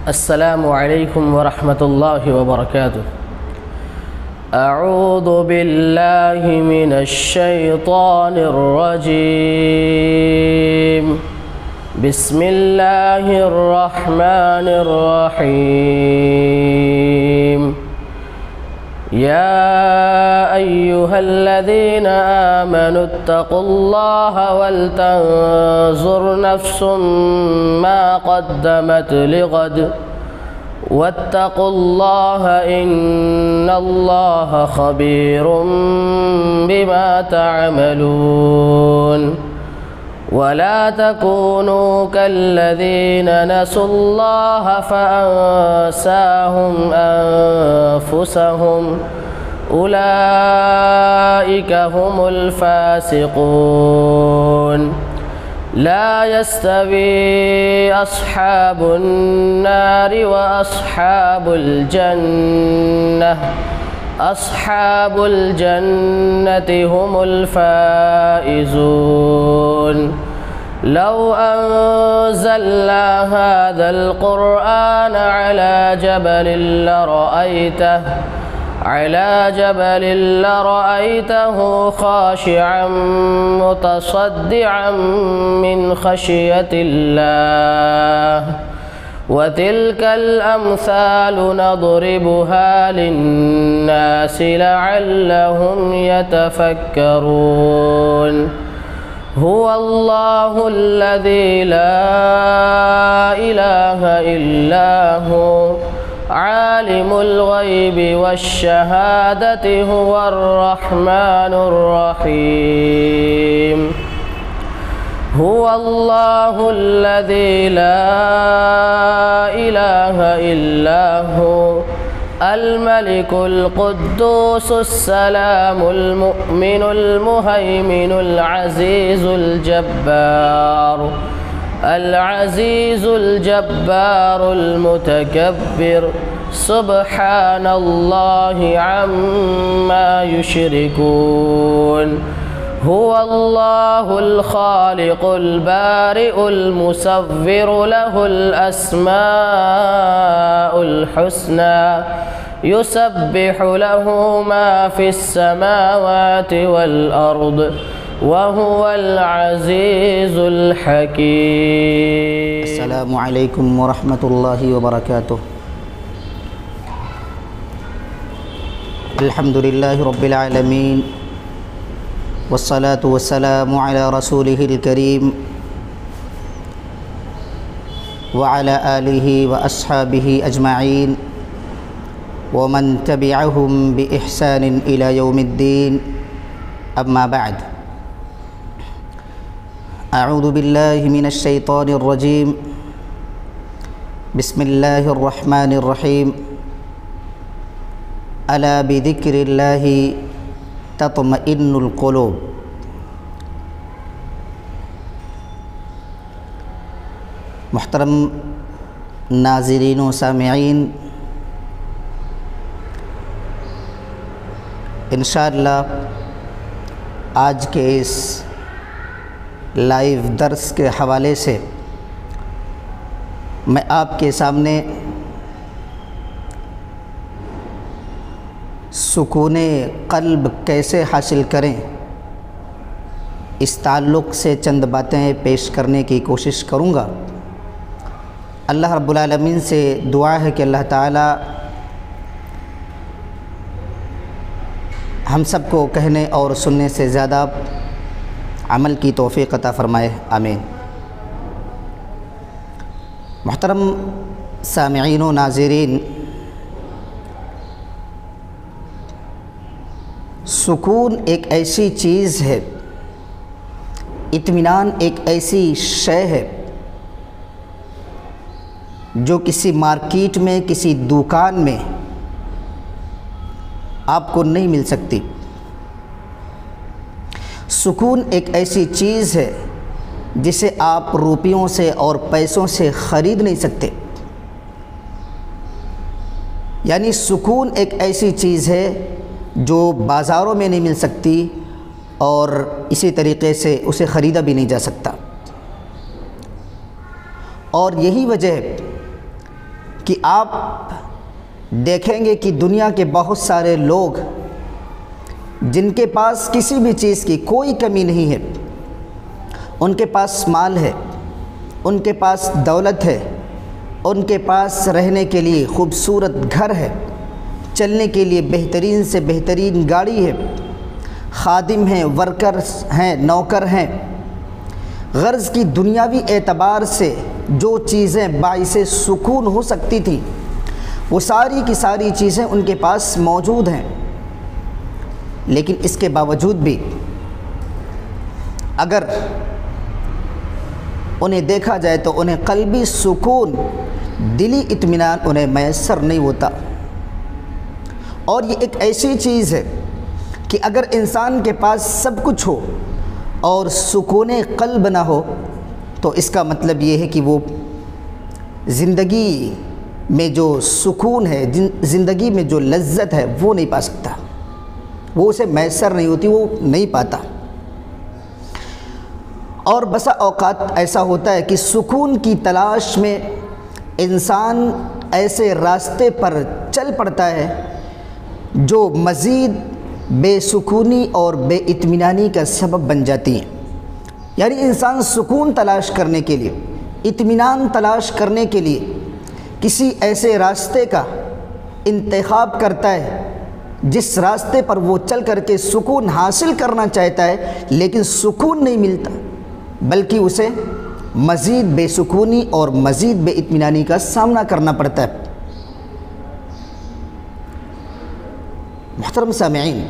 السلام علیکم ورحمۃ اللہ وبرکاتہ۔ اعوذ باللہ من الشیطان الرجیم، بسم اللہ الرحمن الرحیم۔ یا ایہا الذین آمنوا اتقوا اللہ ولتنظر نفس ما قدمت لغد واتقوا اللہ ان اللہ خبیر بما تعملون۔ ولا تكونوا كالذين نسوا الله فأنساهم أنفسهم أولئك هم الفاسقون۔ لا يستوي أصحاب النار وأصحاب الجنة، أصحاب الجنة هم الفائزون۔ لو أنزلنا هذا القرآن على جبل لرأيته خاشعا متصدعا من خشية الله، وتلك الأمثال نضربها للناس لعلهم يتفكرون۔ هو الله الذي لا إله إلا هو عالم الغيب والشهادة هو الرحمن الرحيم۔ هو الله الذي لا إله إلا هو الملك القدوس السلام المؤمن المهيمن العزيز الجبار المتكبر، سبحان الله عما يشركون۔ هو الله الخالق البارئ المصور له الأسماء الحسنى، يسبح له ما في السماوات والأرض وهو العزيز الحكيم۔ السلام علیکم ورحمۃ اللہ وبرکاتہ۔ الحمد للہ رب العالمین، والصلاة والسلام على رسوله الكريم وعلى آله وأصحابه أجمعين ومن تبعهم بإحسان إلى يوم الدين، أما بعد، أعوذ بالله من الشيطان الرجيم، بسم الله الرحمن الرحيم۔ ألا بذكر الله تطمئن القلوب۔ محترم ناظرین و سامعین، انشاءاللہ آج کے اس لائیو درس کے حوالے سے میں آپ کے سامنے سکون قلب کیسے حاصل کریں اس تعلق سے چند باتیں پیش کرنے کی کوشش کروں گا۔ اللہ رب العالمین سے دعا ہے کہ اللہ تعالی ہم سب کو کہنے اور سننے سے زیادہ عمل کی توفیق عطا فرمائے، آمین۔ محترم سامعین و ناظرین، سکون ایک ایسی چیز ہے، اطمینان ایک ایسی شے ہے جو کسی مارکیٹ میں، کسی دکان میں آپ کو نہیں مل سکتی۔ سکون ایک ایسی چیز ہے جسے آپ روپیوں سے اور پیسوں سے خرید نہیں سکتے۔ یعنی سکون ایک ایسی چیز ہے جو بازاروں میں نہیں مل سکتی اور اسی طریقے سے اسے خریدا بھی نہیں جا سکتا۔ اور یہی وجہ ہے کہ آپ دیکھیں گے کہ دنیا کے بہت سارے لوگ جن کے پاس کسی بھی چیز کی کوئی کمی نہیں ہے، ان کے پاس مال ہے، ان کے پاس دولت ہے، ان کے پاس رہنے کے لیے خوبصورت گھر ہے، چلنے کے لیے بہترین سے بہترین گاڑی ہے، خادم ہیں، ورکرز ہیں، نوکر ہیں، غرض کی دنیاوی اعتبار سے جو چیزیں باعث سکون ہو سکتی تھیں وہ ساری کی ساری چیزیں ان کے پاس موجود ہیں، لیکن اس کے باوجود بھی اگر انہیں دیکھا جائے تو انہیں قلبی سکون، دلی اطمینان انہیں میسر نہیں ہوتا۔ اور یہ ایک ایسی چیز ہے کہ اگر انسان کے پاس سب کچھ ہو اور سکون قلب نہ ہو تو اس کا مطلب یہ ہے کہ وہ زندگی میں جو سکون ہے، زندگی میں جو لذت ہے وہ نہیں پا سکتا، وہ اسے میسر نہیں ہوتی، وہ نہیں پاتا۔ اور بسا اوقات ایسا ہوتا ہے کہ سکون کی تلاش میں انسان ایسے راستے پر چل پڑتا ہے جو مزید بے سکونی اور بے اطمینانی کا سبب بن جاتی ہیں۔ یعنی انسان سکون تلاش کرنے کے لیے، اطمینان تلاش کرنے کے لیے کسی ایسے راستے کا انتخاب کرتا ہے جس راستے پر وہ چل کر کے سکون حاصل کرنا چاہتا ہے، لیکن سکون نہیں ملتا، بلکہ اسے مزید بے سکونی اور مزید بے اطمینانی کا سامنا کرنا پڑتا ہے۔ محترم سامعین،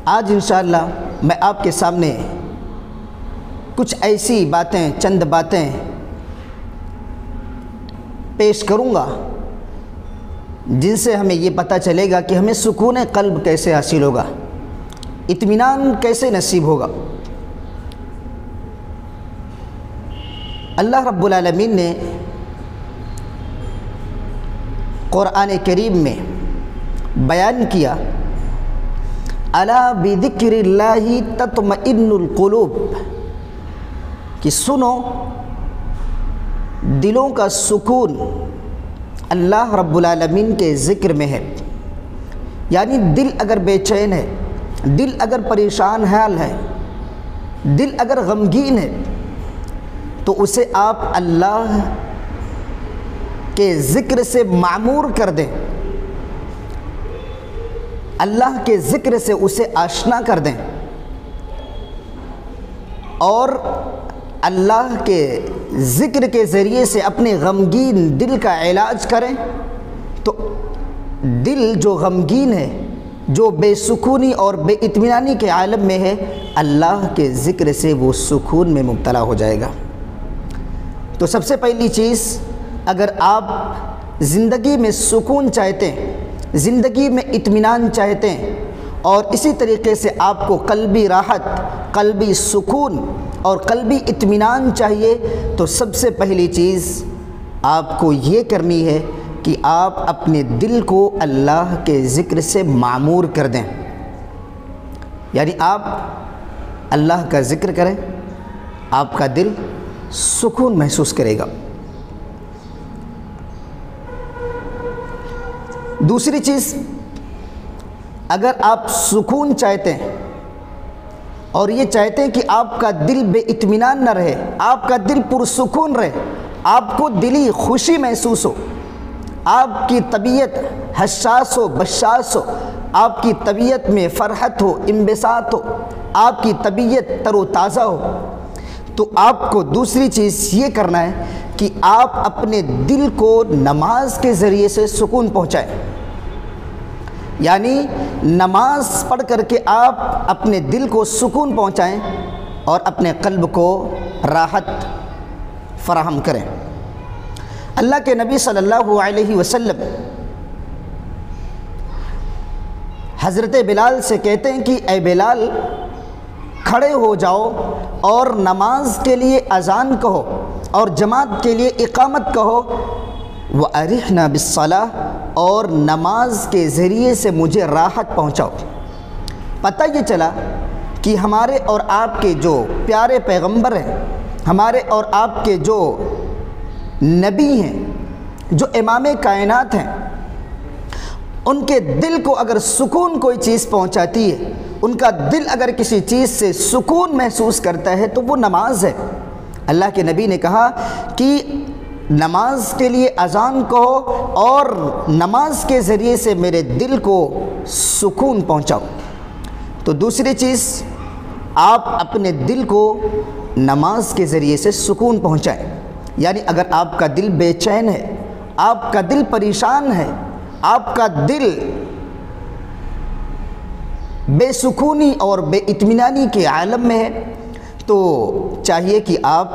آج انشاءاللہ میں آپ کے سامنے کچھ ایسی باتیں، چند باتیں پیش کروں گا جن سے ہمیں یہ پتہ چلے گا کہ ہمیں سکون قلب کیسے حاصل ہوگا، اطمینان کیسے نصیب ہوگا۔ اللہ رب العالمین نے قرآن کریم میں بیان کیا، الا بذکر اللہ تطمئن القلوب، کہ سنو دلوں کا سکون اللہ رب العالمین کے ذکر میں ہے۔ یعنی دل اگر بے چین ہے، دل اگر پریشان حال ہے، دل اگر غمگین ہے تو اسے آپ اللہ کے ذکر سے معمور کر دیں، اللہ کے ذکر سے اسے آشنا کر دیں اور اللہ کے ذکر کے ذریعے سے اپنے غمگین دل کا علاج کریں، تو دل جو غمگین ہے، جو بے سکونی اور بے اطمینانی کے عالم میں ہے، اللہ کے ذکر سے وہ سکون میں مبتلا ہو جائے گا۔ تو سب سے پہلی چیز، اگر آپ زندگی میں سکون چاہتے ہیں، زندگی میں اطمینان چاہتے ہیں، اور اسی طریقے سے آپ کو قلبی راحت، قلبی سکون اور قلبی اطمینان چاہیے، تو سب سے پہلی چیز آپ کو یہ کرنی ہے کہ آپ اپنے دل کو اللہ کے ذکر سے معمور کر دیں۔ یعنی آپ اللہ کا ذکر کریں، آپ کا دل سکون محسوس کرے گا۔ دوسری چیز، اگر آپ سکون چاہتے ہیں اور یہ چاہتے ہیں کہ آپ کا دل بے اطمینان نہ رہے، آپ کا دل پرسکون رہے، آپ کو دلی خوشی محسوس ہو، آپ کی طبیعت حساس ہو، بشاش ہو، آپ کی طبیعت میں فرحت ہو، انبساط ہو، آپ کی طبیعت تر و تازہ ہو، تو آپ کو دوسری چیز یہ کرنا ہے کہ آپ اپنے دل کو نماز کے ذریعے سے سکون پہنچائیں۔ یعنی نماز پڑھ کر کے آپ اپنے دل کو سکون پہنچائیں اور اپنے قلب کو راحت فراہم کریں۔ اللہ کے نبی صلی اللہ علیہ وسلم حضرت بلال سے کہتے ہیں کہ اے بلال، کھڑے ہو جاؤ اور نماز کے لیے اذان کہو اور جماعت کے لیے اقامت کہو، وَأَرِحْنَا بِالصَّلَاةِ، اور نماز کے ذریعے سے مجھے راحت پہنچاؤ۔ پتہ یہ چلا کہ ہمارے اور آپ کے جو پیارے پیغمبر ہیں ہمارے اور آپ کے جو نبی ہیں، جو امام کائنات ہیں، ان کے دل کو اگر سکون کوئی چیز پہنچاتی ہے، ان کا دل اگر کسی چیز سے سکون محسوس کرتا ہے تو وہ نماز ہے۔ اللہ کے نبی نے کہا کہ نماز کے لیے اذان کہو اور نماز کے ذریعے سے میرے دل کو سکون پہنچاؤ۔ تو دوسری چیز، آپ اپنے دل کو نماز کے ذریعے سے سکون پہنچائیں۔ یعنی اگر آپ کا دل بے چین ہے، آپ کا دل پریشان ہے، آپ کا دل بے سکونی اور بے اطمینانی کے عالم میں ہے، تو چاہیے کہ آپ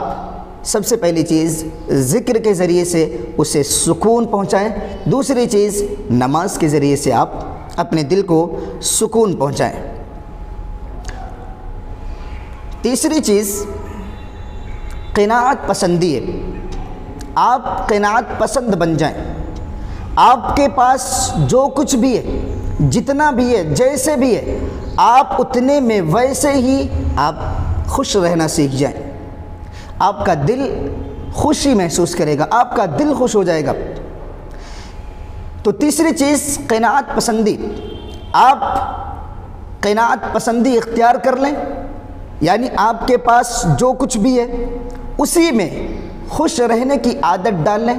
سب سے پہلی چیز ذکر کے ذریعے سے اسے سکون پہنچائیں، دوسری چیز نماز کے ذریعے سے آپ اپنے دل کو سکون پہنچائیں۔ تیسری چیز قناعت پسندی ہے۔ آپ قناعت پسند بن جائیں۔ آپ کے پاس جو کچھ بھی ہے، جتنا بھی ہے، جیسے بھی ہے، آپ اتنے میں ویسے ہی آپ خوش رہنا سیکھ جائیں۔ آپ کا دل خوشی محسوس کرے گا، آپ کا دل خوش ہو جائے گا۔ تو تیسری چیز قناعت پسندی۔ آپ قناعت پسندی اختیار کر لیں، یعنی آپ کے پاس جو کچھ بھی ہے اسی میں خوش رہنے کی عادت ڈال لیں،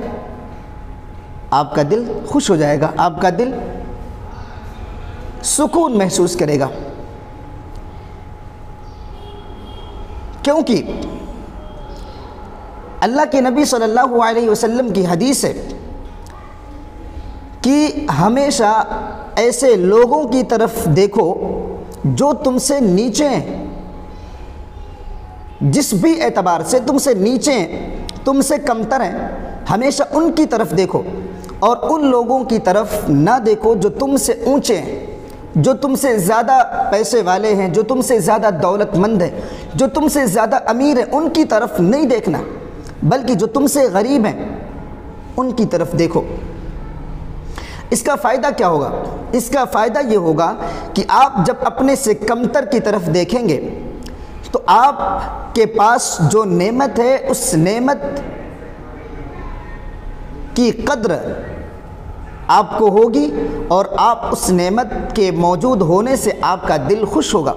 آپ کا دل خوش ہو جائے گا، آپ کا دل سکون محسوس کرے گا۔ کیونکہ اللہ کے نبی صلی اللہ علیہ وسلم کی حدیث ہے کہ ہمیشہ ایسے لوگوں کی طرف دیکھو جو تم سے نیچے ہیں، جس بھی اعتبار سے تم سے نیچے ہیں، تم سے کمتر ہیں، ہمیشہ ان کی طرف دیکھو اور ان لوگوں کی طرف نہ دیکھو جو تم سے اونچے ہیں، جو تم سے زیادہ پیسے والے ہیں، جو تم سے زیادہ دولت مند ہیں، جو تم سے زیادہ امیر ہیں، ان کی طرف نہیں دیکھنا، بلکہ جو تم سے غریب ہیں ان کی طرف دیکھو۔ اس کا فائدہ کیا ہوگا؟ اس کا فائدہ یہ ہوگا کہ آپ جب اپنے سے کمتر کی طرف دیکھیں گے تو آپ کے پاس جو نعمت ہے اس نعمت کی قدر آپ کو ہوگی، اور آپ اس نعمت کے موجود ہونے سے آپ کا دل خوش ہوگا۔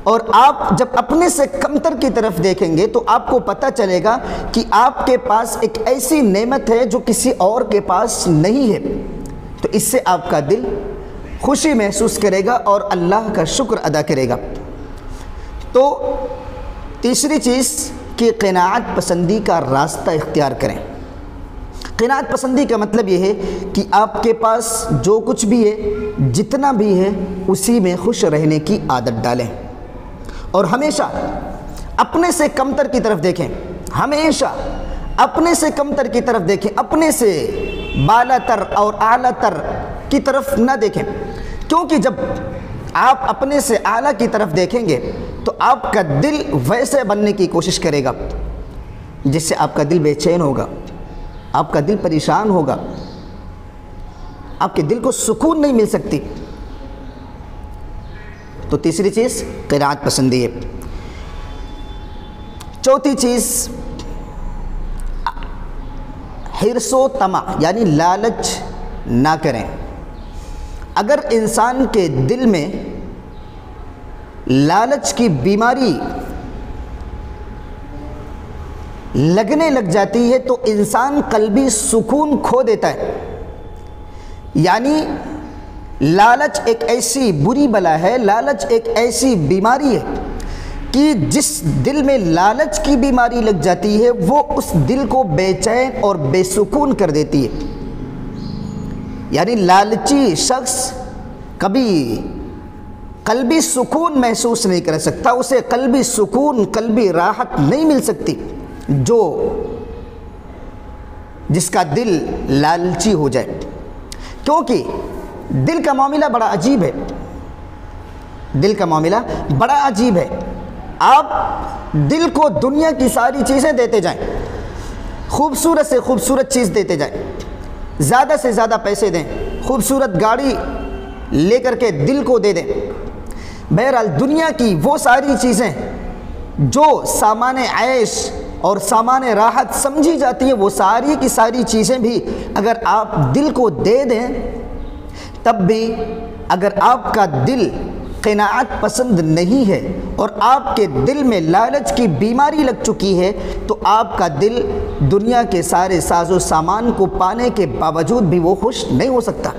اور آپ جب اپنے سے کمتر کی طرف دیکھیں گے تو آپ کو پتہ چلے گا کہ آپ کے پاس ایک ایسی نعمت ہے جو کسی اور کے پاس نہیں ہے، تو اس سے آپ کا دل خوشی محسوس کرے گا اور اللہ کا شکر ادا کرے گا۔ تو تیسری چیز کہ قناعت پسندی کا راستہ اختیار کریں۔ قناعت پسندی کا مطلب یہ ہے کہ آپ کے پاس جو کچھ بھی ہے، جتنا بھی ہے، اسی میں خوش رہنے کی عادت ڈالیں، اور ہمیشہ اپنے سے کمتر کی طرف دیکھیں، ہمیشہ اپنے سے کمتر کی طرف دیکھیں، اپنے سے بالا تر اور اعلیٰ تر کی طرف نہ دیکھیں، کیونکہ جب آپ اپنے سے اعلیٰ کی طرف دیکھیں گے تو آپ کا دل ویسے بننے کی کوشش کرے گا جس سے آپ کا دل بے چین ہوگا، آپ کا دل پریشان ہوگا، آپ کے دل کو سکون نہیں مل سکتی۔ تو تیسری چیز قناعت پسندی ہے۔ چوتھی چیز حرص و طمع، یعنی لالچ نہ کریں۔ اگر انسان کے دل میں لالچ کی بیماری لگنے لگ جاتی ہے تو انسان قلبی سکون کھو دیتا ہے۔ یعنی لالچ ایک ایسی بری بلا ہے، لالچ ایک ایسی بیماری ہے کہ جس دل میں لالچ کی بیماری لگ جاتی ہے وہ اس دل کو بے چین اور بے سکون کر دیتی ہے۔ یعنی لالچی شخص کبھی قلبی سکون محسوس نہیں کر سکتا، اسے قلبی سکون، قلبی راحت نہیں مل سکتی جس کا دل لالچی ہو جائے، کیونکہ دل کا معاملہ بڑا عجیب ہے۔ دل کا معاملہ بڑا عجیب ہے۔ آپ دل کو دنیا کی ساری چیزیں دیتے جائیں، خوبصورت سے خوبصورت چیز دیتے جائیں، زیادہ سے زیادہ پیسے دیں، خوبصورت گاڑی لے کر کے دل کو دے دیں، بہرحال دنیا کی وہ ساری چیزیں جو سامان عیش اور سامان راحت سمجھی جاتی ہیں وہ ساری کی ساری چیزیں بھی اگر آپ دل کو دے دیں، تب بھی اگر آپ کا دل قناعت پسند نہیں ہے اور آپ کے دل میں لالچ کی بیماری لگ چکی ہے، تو آپ کا دل دنیا کے سارے ساز و سامان کو پانے کے باوجود بھی وہ خوش نہیں ہو سکتا،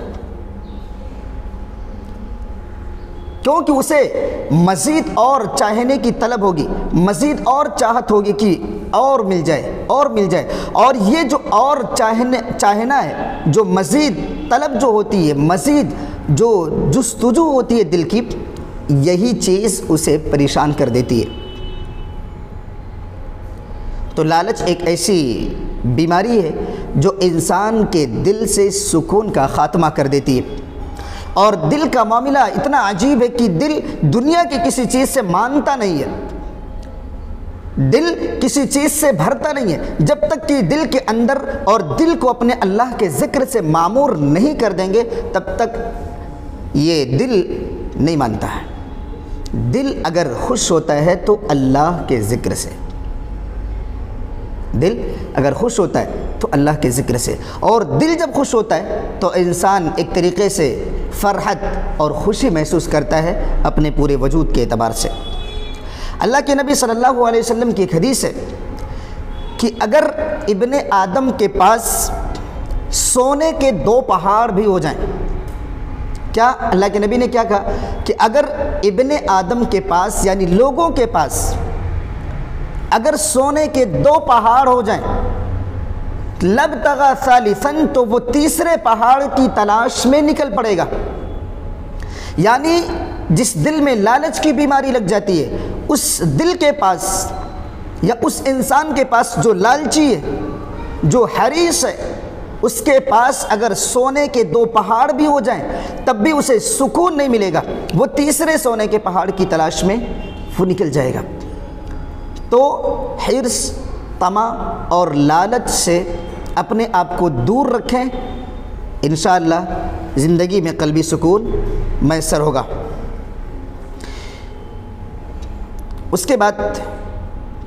کیونکہ اسے مزید اور چاہنے کی طلب ہوگی، مزید اور چاہت ہوگی کہ اور مل جائے اور مل جائے۔ اور یہ جو اور چاہنا ہے، جو مزید طلب جو ہوتی ہے، مزید جو جستجو ہوتی ہے دل کی، یہی چیز اسے پریشان کر دیتی ہے۔ تو لالچ ایک ایسی بیماری ہے جو انسان کے دل سے سکون کا خاتمہ کر دیتی ہے، اور دل کا معاملہ اتنا عجیب ہے کہ دل دنیا کی کسی چیز سے مانتا نہیں ہے، دل کسی چیز سے بھرتا نہیں ہے، جب تک کہ دل کے اندر اور دل کو اپنے اللہ کے ذکر سے معمور نہیں کر دیں گے، تب تک یہ دل نہیں مانتا ہے۔ دل اگر خوش ہوتا ہے تو اللہ کے ذکر سے، دل اگر خوش ہوتا ہے تو اللہ کے ذکر سے، اور دل جب خوش ہوتا ہے تو انسان ایک طریقے سے فرحت اور خوشی محسوس کرتا ہے اپنے پورے وجود کے اعتبار سے۔ اللہ کے نبی صلی اللہ علیہ وسلم کی ایک حدیث ہے کہ اگر ابن آدم کے پاس سونے کے 2 پہاڑ بھی ہو جائیں، کیا اللہ کے نبی نے کیا کہا کہ اگر ابن آدم کے پاس یعنی لوگوں کے پاس اگر سونے کے 2 پہاڑ ہو جائیں، لبتغى ثالثا، تو وہ تیسرے پہاڑ کی تلاش میں نکل پڑے گا۔ یعنی جس دل میں لالچ کی بیماری لگ جاتی ہے، اس دل کے پاس یا اس انسان کے پاس جو لالچی ہے، جو حریص ہے، اس کے پاس اگر سونے کے 2 پہاڑ بھی ہو جائیں تب بھی اسے سکون نہیں ملے گا، وہ تیسرے سونے کے پہاڑ کی تلاش میں وہ نکل جائے گا۔ تو حرص، طمع اور لالچ سے اپنے آپ کو دور رکھیں، انشاءاللہ زندگی میں قلبی سکون میسر ہوگا۔ اس کے بعد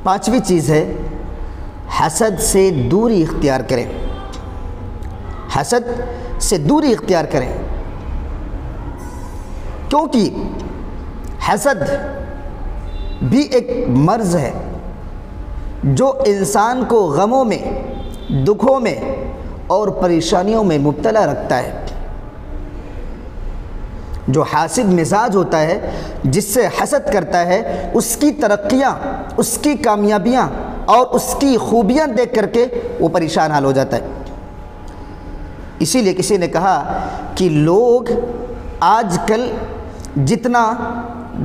5ویں چیز ہے حسد سے دوری اختیار کریں، حسد سے دوری اختیار کریں، کیونکہ حسد بھی ایک مرض ہے جو انسان کو غموں میں، دکھوں میں اور پریشانیوں میں مبتلا رکھتا ہے۔ جو حاسد مزاج ہوتا ہے، جس سے حسد کرتا ہے، اس کی ترقیاں، اس کی کامیابیاں اور اس کی خوبیاں دیکھ کر کے وہ پریشان حال ہو جاتا ہے۔ اسی لیے کسی نے کہا کہ لوگ آج کل جتنا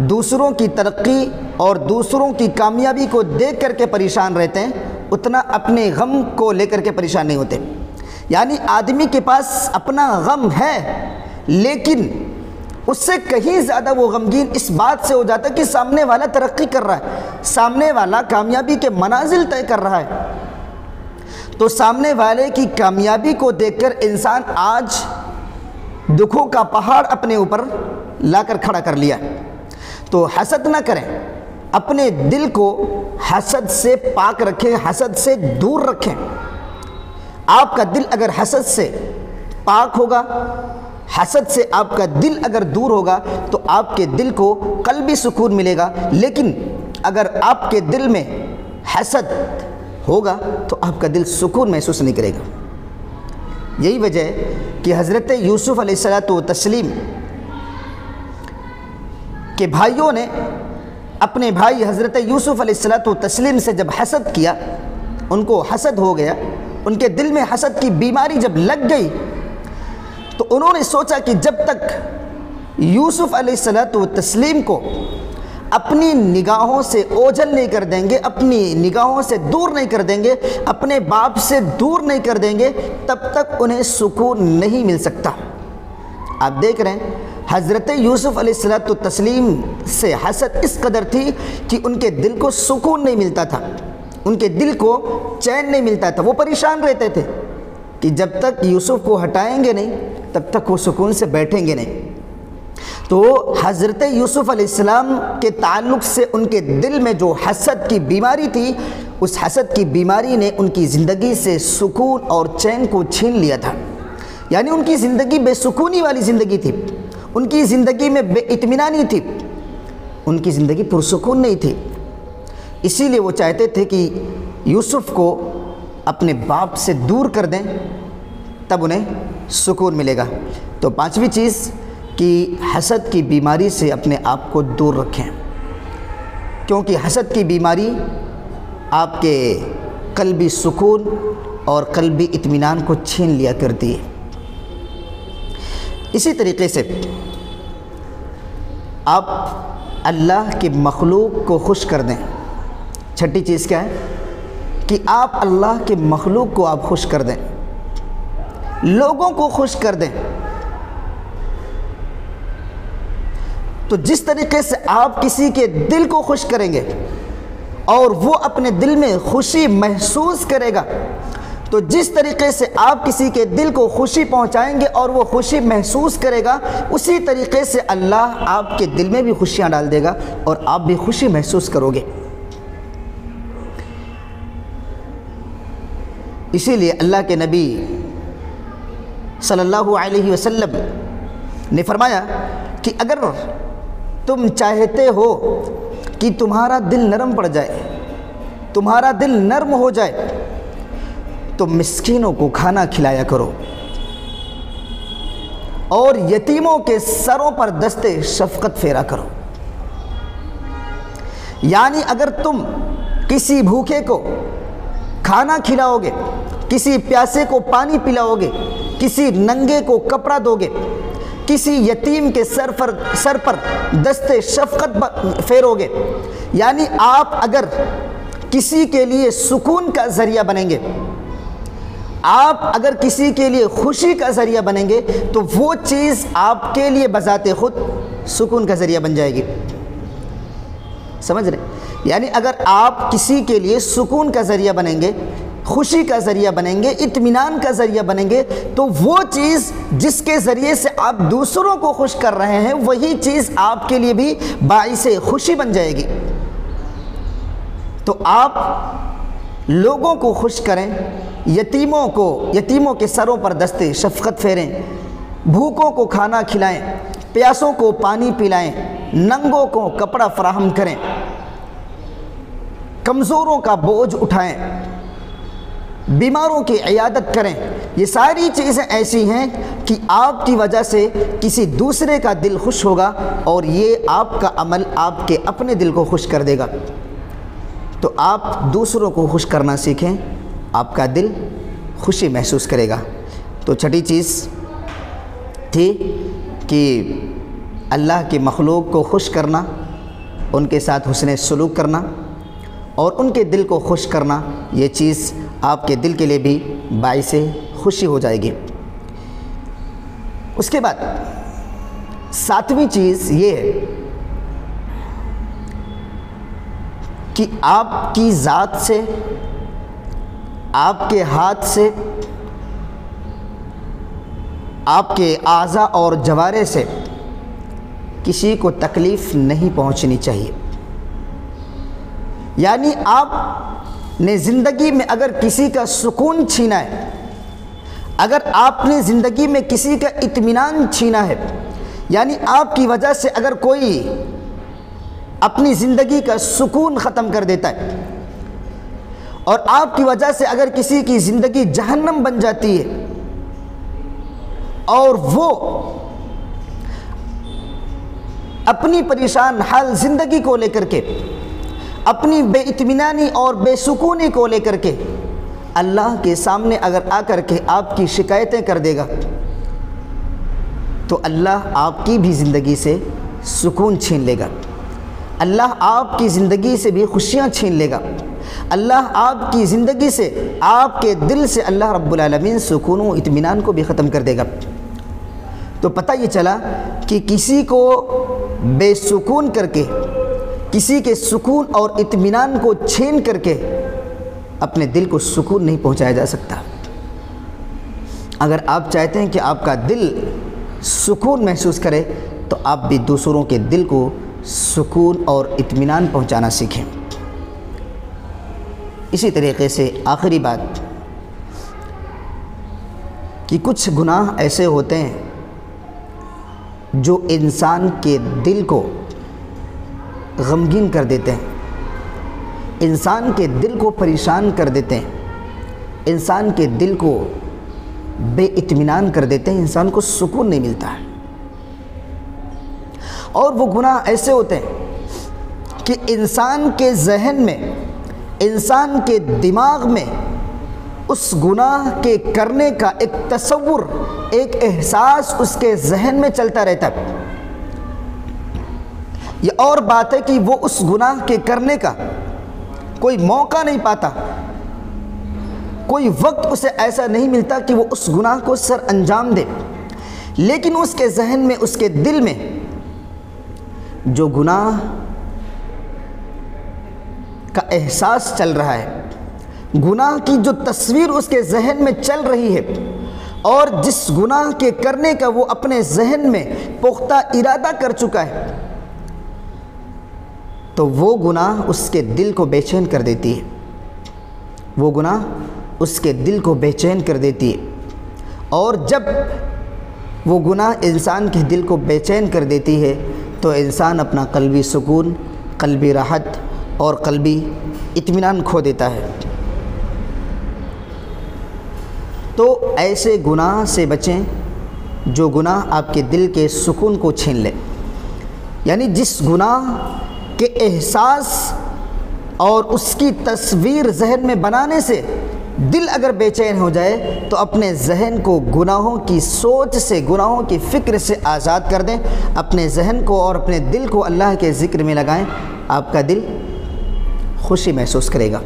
دوسروں کی ترقی اور دوسروں کی کامیابی کو دیکھ کر کے پریشان رہتے ہیں، اتنا اپنے غم کو لے کر کے پریشان نہیں ہوتے۔ یعنی آدمی کے پاس اپنا غم ہے، لیکن اس سے کہیں زیادہ وہ غمگین اس بات سے ہو جاتا ہے کہ سامنے والا ترقی کر رہا ہے، سامنے والا کامیابی کے منازل طے کر رہا ہے۔ تو سامنے والے کی کامیابی کو دیکھ کر انسان آج دکھوں کا پہاڑ اپنے اوپر لا کر کھڑا کر لیا۔ تو حسد نہ کریں، اپنے دل کو حسد سے پاک رکھیں، حسد سے دور رکھیں۔ آپ کا دل اگر حسد سے پاک ہوگا، حسد سے آپ کا دل اگر دور ہوگا تو آپ کے دل کو قلبی سکون ملے گا، لیکن اگر آپ کے دل میں حسد ہوگا تو آپ کا دل سکون محسوس نہیں کرے گا۔ یہی وجہ ہے کہ حضرت یوسف علیہ السلام کے بھائیوں نے اپنے بھائی حضرت یوسف علیہ السلام سے جب حسد کیا، ان کو حسد ہو گیا، ان کے دل میں حسد کی بیماری جب لگ گئی، تو انہوں نے سوچا کہ جب تک یوسف علیہ السلام کو اپنی نگاہوں سے اوجھل نہیں کر دیں گے، اپنی نگاہوں سے دور نہیں کر دیں گے، اپنے باپ سے دور نہیں کر دیں گے، تب تک انہیں سکون نہیں مل سکتا۔ آپ دیکھ رہے ہیں حضرت یوسف علیہ السلام سے حسد اس قدر تھی کہ ان کے دل کو سکون نہیں ملتا تھا، ان کے دل کو چین نہیں ملتا تھا، وہ پریشان رہتے تھے کہ جب تک یوسف کو ہٹائیں گے نہیں تب تک وہ سکون سے بیٹھیں گے نہیں۔ تو حضرت یوسف علیہ السلام کے تعلق سے ان کے دل میں جو حسد کی بیماری تھی، اس حسد کی بیماری نے ان کی زندگی سے سکون اور چین کو چھین لیا تھا. یعنی ان کی زندگی بے سکونی والی زندگی تھی، ان کی زندگی میں بے اطمینانی تھی، ان کی زندگی پرسکون نہیں تھی. اسی لیے وہ چاہتے تھے کہ یوسف کو اپنے باپ سے دور کر دیں، تب انہیں سکون ملے گا. تو پانچویں چیز کہ حسد کی بیماری سے اپنے آپ کو دور رکھیں، کیونکہ حسد کی بیماری آپ کے قلبی سکون اور قلبی اطمینان کو چھین لیا کرتی ہے. اسی طریقے سے آپ اللہ کی مخلوق کو خوش کر دیں. چھٹی چیز کیا ہے کہ آپ اللہ کے مخلوق کو آپ خوش کر دیں، لوگوں کو خوش کر دیں. تو جس طریقے سے آپ کسی کے دل کو خوش کریں گے اور وہ اپنے دل میں خوشی محسوس کرے گا، تو جس طریقے سے آپ کسی کے دل کو خوشی پہنچائیں گے اور وہ خوشی محسوس کرے گا، اسی طریقے سے اللہ آپ کے دل میں بھی خوشیاں ڈال دے گا اور آپ بھی خوشی محسوس کرو گے. اسی لیے اللہ کے نبی صلی اللہ علیہ وسلم نے فرمایا کہ اگر تم چاہتے ہو کہ تمہارا دل نرم پڑ جائے، تمہارا دل نرم ہو جائے، تو مسکینوں کو کھانا کھلایا کرو اور یتیموں کے سروں پر دست شفقت پھیرا کرو. یعنی اگر تم کسی بھوکے کو کھانا کھلاؤ گے، کسی پیاسے کو پانی پلاؤ گے، کسی ننگے کو کپڑا دو گے، کسی یتیم کے سر پر دست شفقت پھیرو گے، یعنی آپ اگر کسی کے لیے سکون کا ذریعہ بنیں گے، آپ اگر کسی کے لیے خوشی کا ذریعہ بنیں گے، تو وہ چیز آپ کے لیے بذات خود سکون کا ذریعہ بن جائے گی. سمجھ رہے؟ یعنی اگر آپ کسی کے لیے سکون کا ذریعہ بنیں گے، خوشی کا ذریعہ بنیں گے، اطمینان کا ذریعہ بنیں گے، تو وہ چیز جس کے ذریعے سے آپ دوسروں کو خوش کر رہے ہیں، وہی چیز آپ کے لیے بھی باعث خوشی بن جائے گی. تو آپ لوگوں کو خوش کریں، یتیموں کے سروں پر دست شفقت پھیریں، بھوکوں کو کھانا کھلائیں، پیاسوں کو پانی پلائیں، ننگوں کو کپڑا فراہم کریں، کمزوروں کا بوجھ اٹھائیں، بیماروں کی عیادت کریں. یہ ساری چیزیں ایسی ہیں کہ آپ کی وجہ سے کسی دوسرے کا دل خوش ہوگا اور یہ آپ کا عمل آپ کے اپنے دل کو خوش کر دے گا. تو آپ دوسروں کو خوش کرنا سیکھیں، آپ کا دل خوشی محسوس کرے گا. تو چھٹی چیز تھی کہ اللہ کی مخلوق کو خوش کرنا، ان کے ساتھ حسن سلوک کرنا اور ان کے دل کو خوش کرنا. یہ چیز آپ کے دل کے لیے بھی باعث خوشی ہو جائے گی. اس کے بعد ساتویں چیز یہ ہے کہ آپ کی ذات سے، آپ کے ہاتھ سے، آپ کے اعضاء اور جوارح سے کسی کو تکلیف نہیں پہنچنی چاہیے. یعنی آپ نے زندگی میں اگر کسی کا سکون چھینا ہے، اگر آپ نے زندگی میں کسی کا اطمینان چھینا ہے، یعنی آپ کی وجہ سے اگر کوئی اپنی زندگی کا سکون ختم کر دیتا ہے اور آپ کی وجہ سے اگر کسی کی زندگی جہنم بن جاتی ہے اور وہ اپنی پریشان حال زندگی کو لے کر کے، اپنی بے اطمینانی اور بے سکونی کو لے کر کے اللہ کے سامنے اگر آ کر کے آپ کی شکایتیں کر دے گا، تو اللہ آپ کی بھی زندگی سے سکون چھین لے گا، اللہ آپ کی زندگی سے بھی خوشیاں چھین لے گا، اللہ آپ کی زندگی سے، آپ کے دل سے اللہ رب العالمین سکون و اطمینان کو بھی ختم کر دے گا. تو پتہ یہ چلا کہ کسی کو بے سکون کر کے، کسی کے سکون اور اطمینان کو چھین کر کے اپنے دل کو سکون نہیں پہنچایا جا سکتا. اگر آپ چاہتے ہیں کہ آپ کا دل سکون محسوس کرے تو آپ بھی دوسروں کے دل کو سکون اور اطمینان پہنچانا سیکھیں۔ اسی طریقے سے آخری بات کہ کچھ گناہ ایسے ہوتے ہیں جو انسان کے دل کو غمگین کر دیتے ہیں، انسان کے دل کو پریشان کر دیتے ہیں، انسان کے دل کو بے اطمینان کر دیتے ہیں، انسان کو سکون نہیں ملتا ہے۔ اور وہ گناہ ایسے ہوتے ہیں کہ انسان کے ذہن میں، انسان کے دماغ میں اس گناہ کے کرنے کا ایک تصور، ایک احساس اس کے ذہن میں چلتا رہتا ہے۔ یہ اور بات ہے کہ وہ اس گناہ کے کرنے کا کوئی موقع نہیں پاتا، کوئی وقت اسے ایسا نہیں ملتا کہ وہ اس گناہ کو سر انجام دے، لیکن اس کے ذہن میں، اس کے دل میں جو گناہ کا احساس چل رہا ہے، گناہ کی جو تصویر اس کے ذہن میں چل رہی ہے، اور جس گناہ کے کرنے کا وہ اپنے ذہن میں پختہ ارادہ کر چکا ہے، تو وہ گناہ اس کے دل کو بے چین کر دیتی ہے، وہ گناہ اس کے دل کو بے چین کر دیتی ہے۔ اور جب وہ گناہ انسان کے دل کو بے چین کر دیتی ہے تو انسان اپنا قلبی سکون، قلبی راحت اور قلبی اطمینان کھو دیتا ہے۔ تو ایسے گناہ سے بچیں جو گناہ آپ کے دل کے سکون کو چھین لے، یعنی جس گناہ کے احساس اور اس کی تصویر ذہن میں بنانے سے دل اگر بے چین ہو جائے تو اپنے ذہن کو گناہوں کی سوچ سے، گناہوں کی فکر سے آزاد کر دیں، اپنے ذہن کو اور اپنے دل کو اللہ کے ذکر میں لگائیں، آپ کا دل خوشی محسوس کرے گا۔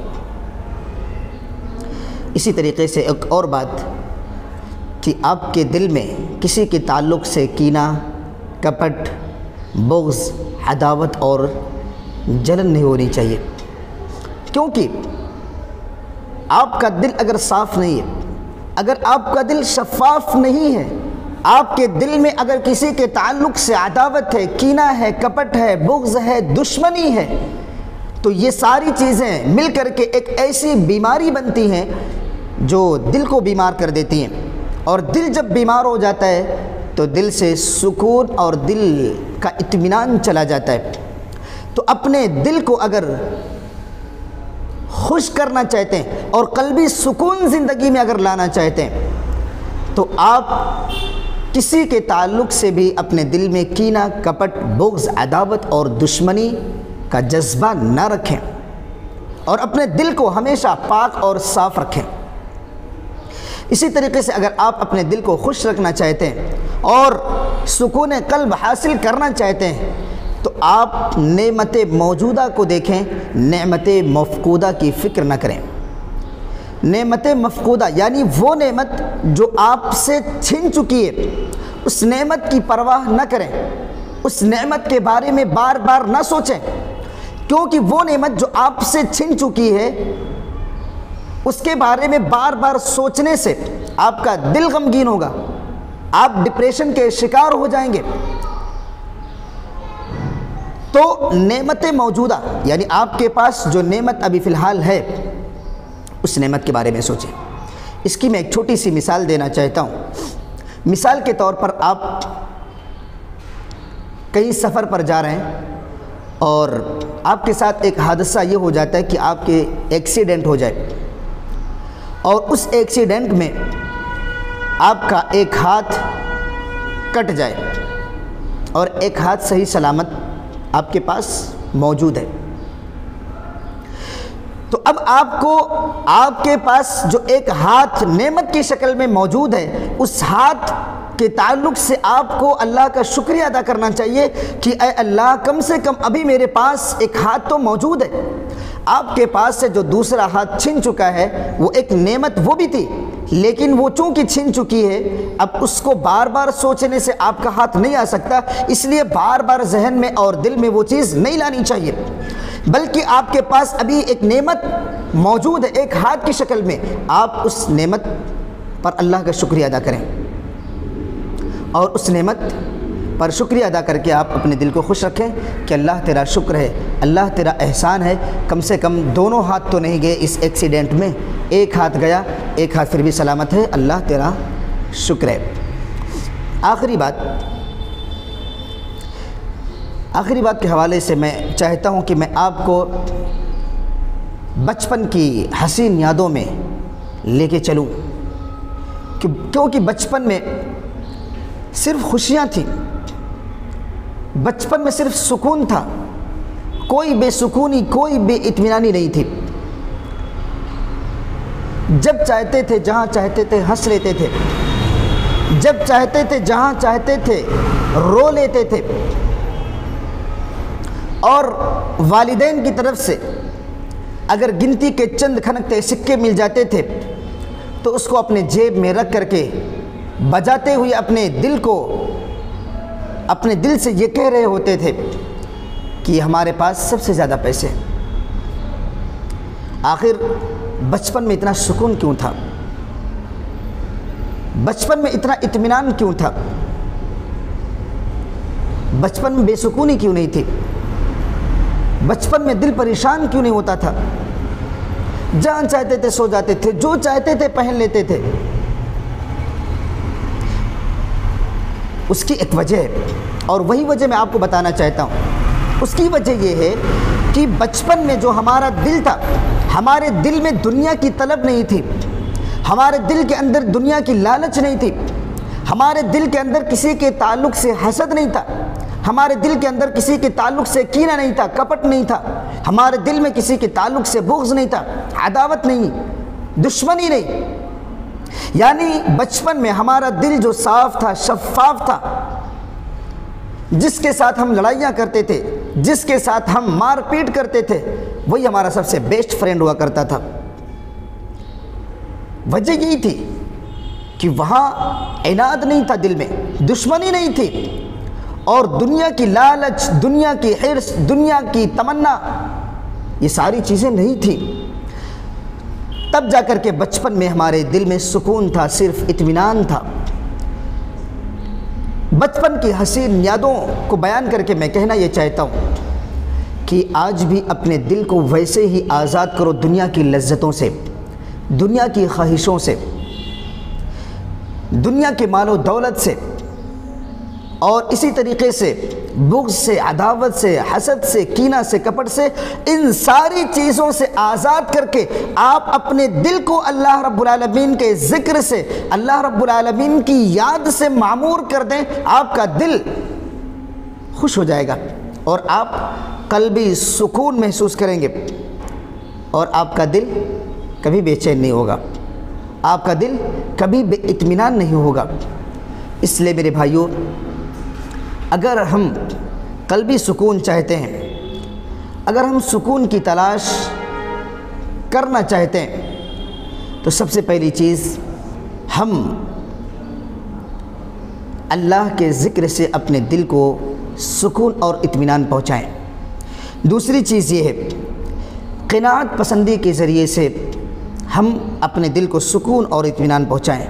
اسی طریقے سے ایک اور بات کہ آپ کے دل میں کسی کے تعلق سے کینہ، کپٹ، بغض، عداوت اور جلن نہیں ہونی چاہیے، کیونکہ آپ کا دل اگر صاف نہیں ہے، اگر آپ کا دل شفاف نہیں ہے، آپ کے دل میں اگر کسی کے تعلق سے عداوت ہے، کینہ ہے، کپٹ ہے، بغض ہے، دشمنی ہے، تو یہ ساری چیزیں مل کر کے ایک ایسی بیماری بنتی ہیں جو دل کو بیمار کر دیتی ہیں، اور دل جب بیمار ہو جاتا ہے تو دل سے سکون اور دل کا اطمینان چلا جاتا ہے۔ تو اپنے دل کو اگر خوش کرنا چاہتے ہیں اور قلبی سکون زندگی میں اگر لانا چاہتے ہیں تو آپ کسی کے تعلق سے بھی اپنے دل میں کینہ، کپٹ، بغض، عداوت اور دشمنی کا جذبہ نہ رکھیں، اور اپنے دل کو ہمیشہ پاک اور صاف رکھیں۔ اسی طریقے سے اگر آپ اپنے دل کو خوش رکھنا چاہتے ہیں اور سکون قلب حاصل کرنا چاہتے ہیں تو آپ نعمت موجودہ کو دیکھیں، نعمت مفقودہ کی فکر نہ کریں۔ نعمت مفقودہ یعنی وہ نعمت جو آپ سے چھن چکی ہے، اس نعمت کی پرواہ نہ کریں، اس نعمت کے بارے میں بار بار نہ سوچیں، کیونکہ وہ نعمت جو آپ سے چھن چکی ہے اس کے بارے میں بار بار سوچنے سے آپ کا دل غمگین ہوگا، آپ ڈپریشن کے شکار ہو جائیں گے۔ تو نعمت موجودہ یعنی آپ کے پاس جو نعمت ابھی فی الحال ہے اس نعمت کے بارے میں سوچیں۔ اس کی میں ایک چھوٹی سی مثال دینا چاہتا ہوں۔ مثال کے طور پر آپ کہیں سفر پر جا رہے ہیں اور آپ کے ساتھ ایک حادثہ یہ ہو جاتا ہے کہ آپ کے ایکسیڈنٹ ہو جائے، اور اس ایکسیڈنٹ میں آپ کا ایک ہاتھ کٹ جائے اور ایک ہاتھ صحیح سلامت آپ کے پاس موجود ہے، تو اب آپ کو آپ کے پاس جو ایک ہاتھ نعمت کی شکل میں موجود ہے، اس ہاتھ کے تعلق سے آپ کو اللہ کا شکریہ ادا کرنا چاہیے کہ اے اللہ کم سے کم ابھی میرے پاس ایک ہاتھ تو موجود ہے۔ آپ کے پاس سے جو دوسرا ہاتھ چھن چکا ہے وہ ایک نعمت وہ بھی تھی، لیکن وہ چونکہ چھن چکی ہے اب اس کو بار بار سوچنے سے آپ کا ہاتھ نہیں آ سکتا، اس لیے بار بار ذہن میں اور دل میں وہ چیز نہیں لانی چاہیے، بلکہ آپ کے پاس ابھی ایک نعمت موجود ہے ایک ہاتھ کی شکل میں، آپ اس نعمت پر اللہ کا شکریہ ادا کریں اور اس نعمت پر شکریہ ادا کر کے آپ اپنے دل کو خوش رکھیں کہ اللہ تیرا شکر ہے، اللہ تیرا احسان ہے، کم سے کم دونوں ہاتھ تو نہیں گئے اس ایکسیڈنٹ میں، ایک ہاتھ گیا، ایک ہاتھ پھر بھی سلامت ہے، اللہ تیرا شکر ہے۔ آخری بات کے حوالے سے میں چاہتا ہوں کہ میں آپ کو بچپن کی حسین یادوں میں لے کے چلوں، کیونکہ بچپن میں صرف خوشیاں تھیں، بچپن میں صرف سکون تھا، کوئی بے سکونی، کوئی بے اطمینانی نہیں تھی۔ جب چاہتے تھے جہاں چاہتے تھے ہنس لیتے تھے، جب چاہتے تھے جہاں چاہتے تھے رو لیتے تھے، اور والدین کی طرف سے اگر گنتی کے چند کھنکتے سکے مل جاتے تھے تو اس کو اپنے جیب میں رکھ کر کے بجاتے ہوئے اپنے دل سے یہ کہہ رہے ہوتے تھے کہ ہمارے پاس سب سے زیادہ پیسے ہیں۔ آخر بچپن میں اتنا سکون کیوں تھا؟ بچپن میں اتنا اطمینان کیوں تھا؟ بچپن میں بے سکونی کیوں نہیں تھی؟ بچپن میں دل پریشان کیوں نہیں ہوتا تھا؟ جہاں چاہتے تھے سو جاتے تھے، جو چاہتے تھے پہن لیتے تھے۔ اس کی ایک وجہ ہے، اور وہی وجہ میں آپ کو بتانا چاہتا ہوں۔ اس کی وجہ یہ ہے کہ بچپن میں جو ہمارا دل تھا، ہمارے دل میں دنیا کی طلب نہیں تھی، ہمارے دل کے اندر دنیا کی لالچ نہیں تھی، ہمارے دل کے اندر کسی کے تعلق سے حسد نہیں تھا، ہمارے دل کے اندر کسی کے تعلق سے کینہ نہیں تھا، کپٹ نہیں تھا، ہمارے دل میں کسی کے تعلق سے بغض نہیں تھا، عداوت نہیں، دشمنی نہیں۔ یعنی بچپن میں ہمارا دل جو صاف تھا، شفاف تھا، جس کے ساتھ ہم لڑائیاں کرتے تھے، جس کے ساتھ ہم مار پیٹ کرتے تھے، وہی ہمارا سب سے بیسٹ فرینڈ ہوا کرتا تھا۔ وجہ یہی تھی کہ وہاں عناد نہیں تھا، دل میں دشمنی نہیں تھی، اور دنیا کی لالچ، دنیا کی حرص، دنیا کی تمنا، یہ ساری چیزیں نہیں تھیں۔ تب جا کر کے بچپن میں ہمارے دل میں سکون تھا، صرف اطمینان تھا۔ بچپن کی حسین یادوں کو بیان کر کے میں کہنا یہ چاہتا ہوں کہ آج بھی اپنے دل کو ویسے ہی آزاد کرو دنیا کی لذتوں سے، دنیا کی خواہشوں سے، دنیا کے مال و دولت سے، اور اسی طریقے سے بغض سے، عداوت سے، حسد سے، کینہ سے، کپٹ سے، ان ساری چیزوں سے آزاد کر کے آپ اپنے دل کو اللہ رب العالمین کے ذکر سے، اللہ رب العالمین کی یاد سے معمور کر دیں، آپ کا دل خوش ہو جائے گا، اور آپ قلبی سکون محسوس کریں گے، اور آپ کا دل کبھی بے چین نہیں ہوگا، آپ کا دل کبھی بے اطمینان نہیں ہوگا۔ اس لیے میرے بھائیوں، اگر ہم قلبی سکون چاہتے ہیں، اگر ہم سکون کی تلاش کرنا چاہتے ہیں، تو سب سے پہلی چیز ہم اللہ کے ذکر سے اپنے دل کو سکون اور اطمینان پہنچائیں۔ دوسری چیز یہ ہے، قناعت پسندی کے ذریعے سے ہم اپنے دل کو سکون اور اطمینان پہنچائیں،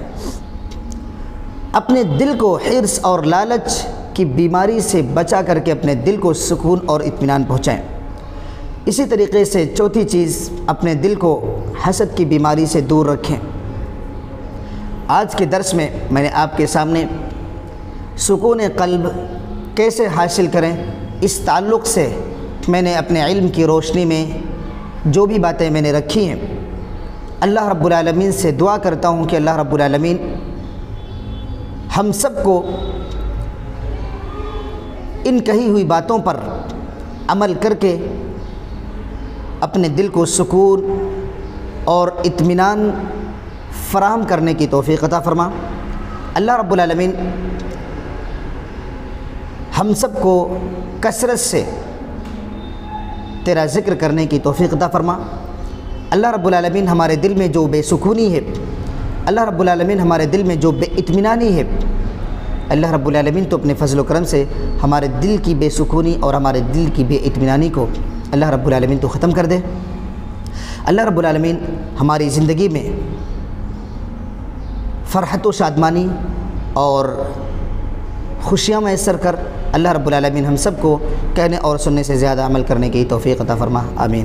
اپنے دل کو حرص اور لالچ کی بیماری سے بچا کر کے اپنے دل کو سکون اور اطمینان پہنچائیں۔ اسی طریقے سے چوتھی چیز، اپنے دل کو حسد کی بیماری سے دور رکھیں۔ آج کے درس میں میں نے آپ کے سامنے سکون قلب کیسے حاصل کریں، اس تعلق سے میں نے اپنے علم کی روشنی میں جو بھی باتیں میں نے رکھی ہیں، اللہ رب العالمین سے دعا کرتا ہوں کہ اللہ رب العالمین ہم سب کو ان کہی ہوئی باتوں پر عمل کر کے اپنے دل کو سکون اور اطمینان فراہم کرنے کی توفیق عطا فرما۔ اللہ رب العالمین ہم سب کو کثرت سے تیرا ذکر کرنے کی توفیق عطا فرما۔ اللہ رب العالمین ہمارے دل میں جو بے سکونی ہے، اللہ رب العالمین ہمارے دل میں جو بے اطمینانی ہے، اللہ رب العالمین تو اپنے فضل و کرم سے ہمارے دل کی بے سکونی اور ہمارے دل کی بے اطمینانی کو اللہ رب العالمین تو ختم کر دے۔ اللہ رب العالمین ہماری زندگی میں فرحت و شادمانی اور خوشیاں میسر کر۔ اللہ رب العالمین ہم سب کو کہنے اور سننے سے زیادہ عمل کرنے کی توفیق عطا فرما، آمین۔